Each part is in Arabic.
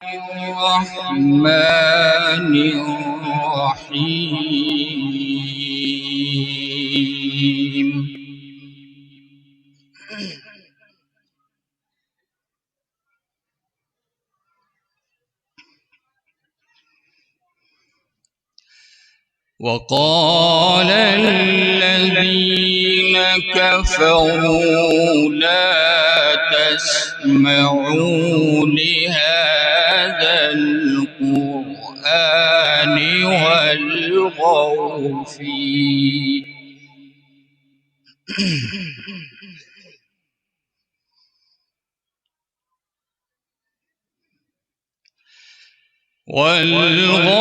الرحمن الرحيم. وقال الذين كفروا لا تسمعوا لهذا القرآن والغوا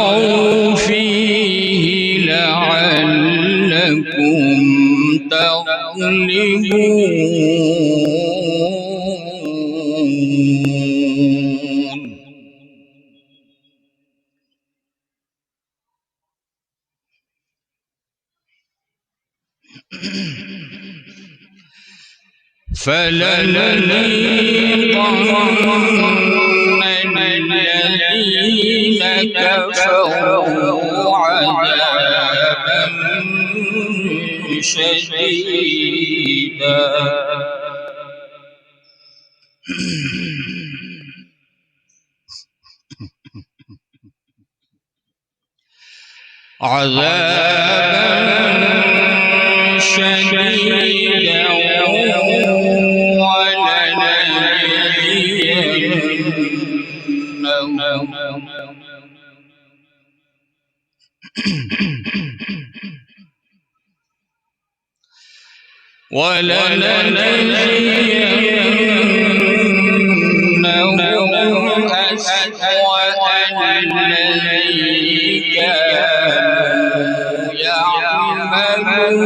فيه لعلكم تغلبون. فلنذيقن الذين كفروا عذابا شديدا ولنجزينهم أسوأ الذي كانوا يعملون.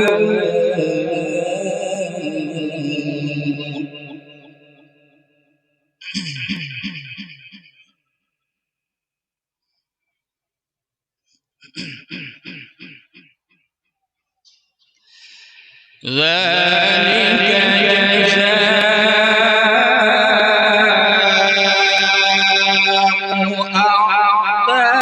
ذلك جزاء أعداء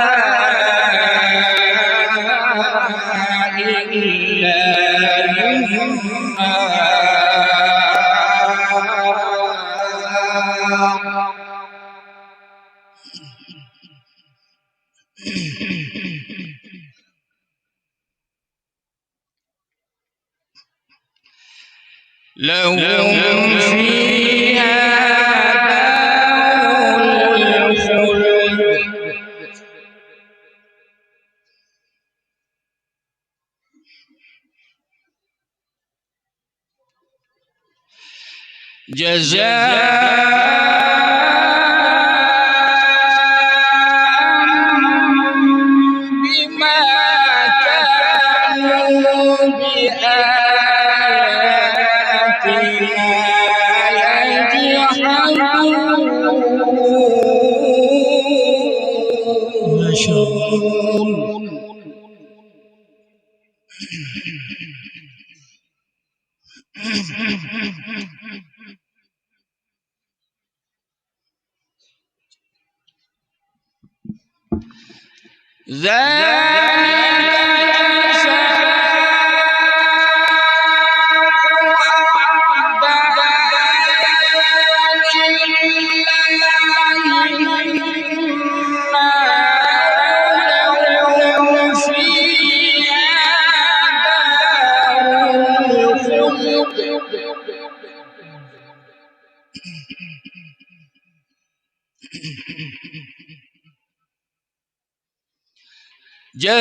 الله لهم فيها دار الخلد جزاء بما كانوا بآياتنا يجحدون.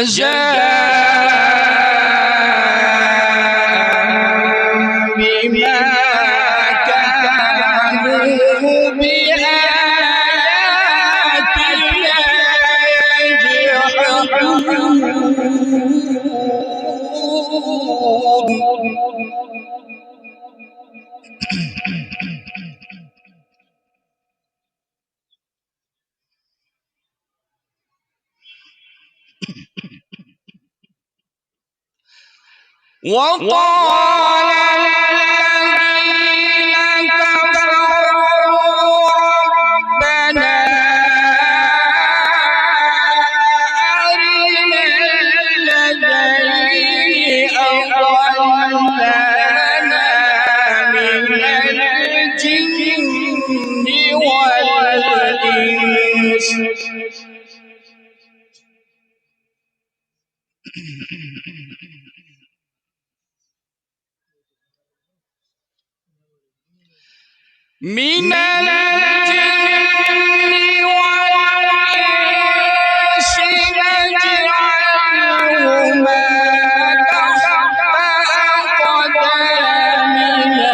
جزاء بما كانوا بآياتنا يجحدون. وقال الذين كفروا ربنا من الجن والإنس نجعلهما تحت أقدامنا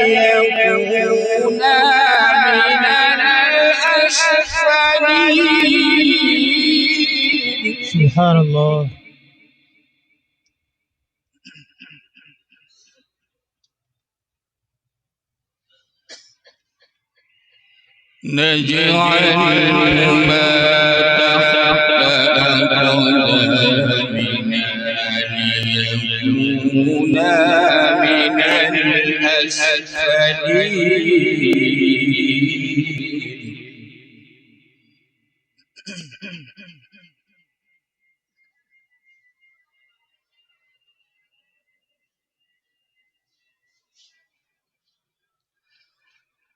ليكونا من الأسفلين. سبحان الله. نجعلهما تحت أقدامنا ليكونا من الأسفلين.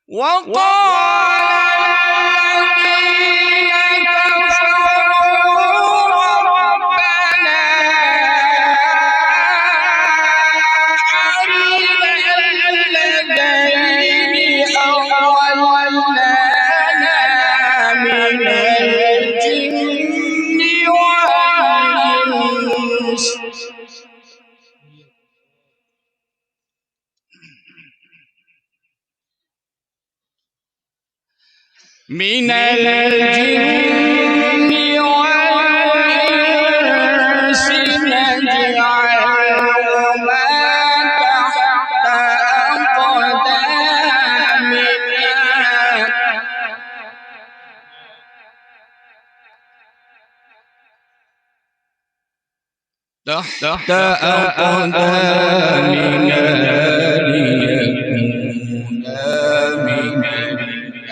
وقال الذين كفروا ربنا أرنا الذين أضلانا من الجن والإنس من الجن والإنس نجعلهما تحت أقدامنا ليكونا من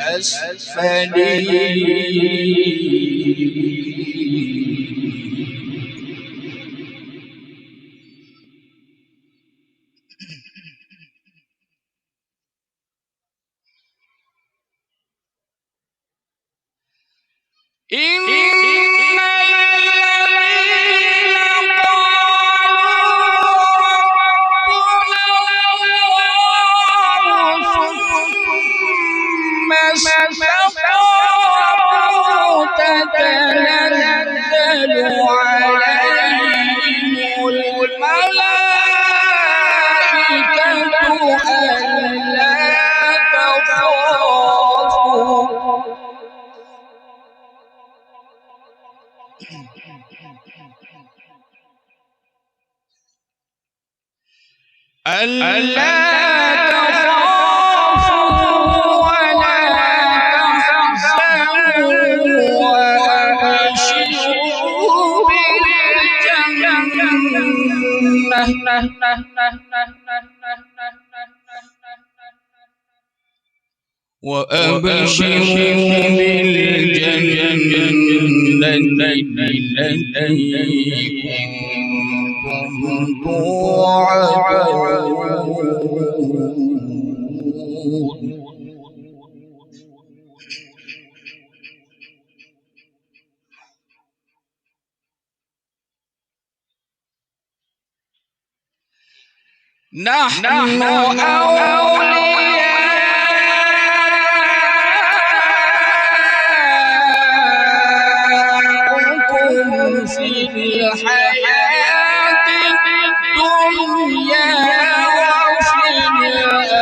الأسفلين. إن الذين قالوا تتنزل عليهم الملائكة ألا تخافوا ولا تحزنوا وأبشروا بالجنة التي كنتم توعدون. نحن أولياؤكم في الحياة الدنيا وفي الآخرة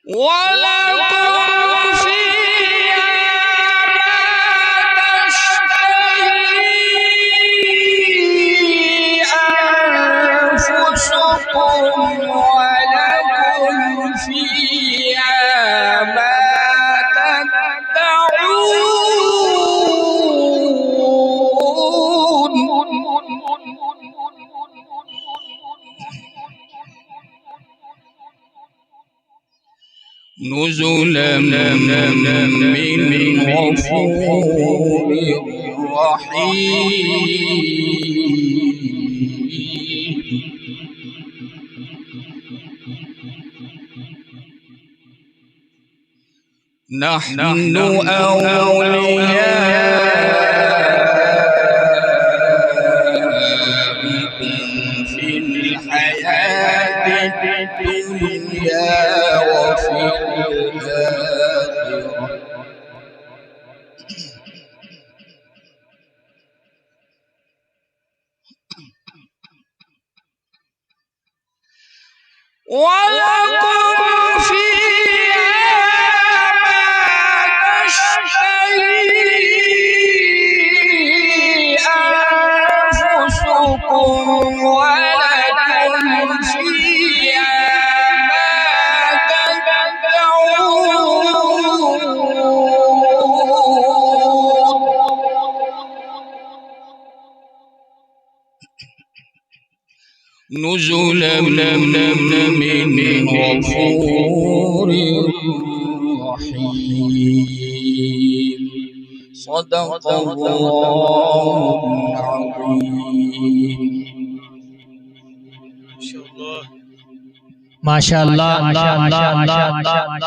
ولكم فيها ما تشتهي أنفسكم ولكم فيها ما تدعون. نزلا من غفور رحيم. نحن أولياؤكم في الحياة الدنيا وفي الآخرة ولكم فيها ما تشتهي أنفسكم ولكم فيها ما تدعون نزلا من غفور رحيم. صدق الله العظيم. ما شاء الله.